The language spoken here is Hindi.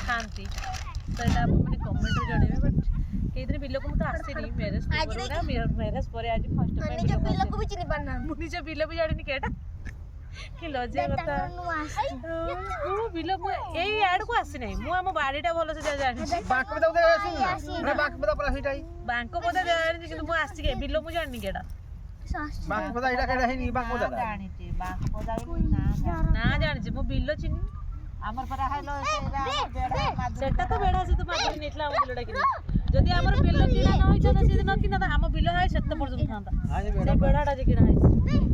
खाती तो यहाँ मैंने कमेंट जड़े बट कई बिल को तो आसनी मैरेज मैरेज पर आज फर्स्ट टाइम निज बिल भी जानी केटा कि लज्जा कथा बिल यही आड़ को आसी ना मुझे बाड़ीटा भल से जानी बांक बोधे जानी कि मुझे आसी बिल मुझे जानी केटा ना जानी मो बिल चिन्ह आमर पर हाइलो सेटा तो बेडा से तो मात्र नेटला हम बिलडा कि जदी आमर बिल किना न होइछ न से न किना हम बिल हाइ सेत पर्यंत थांता से बेडाटा जे किना हाइ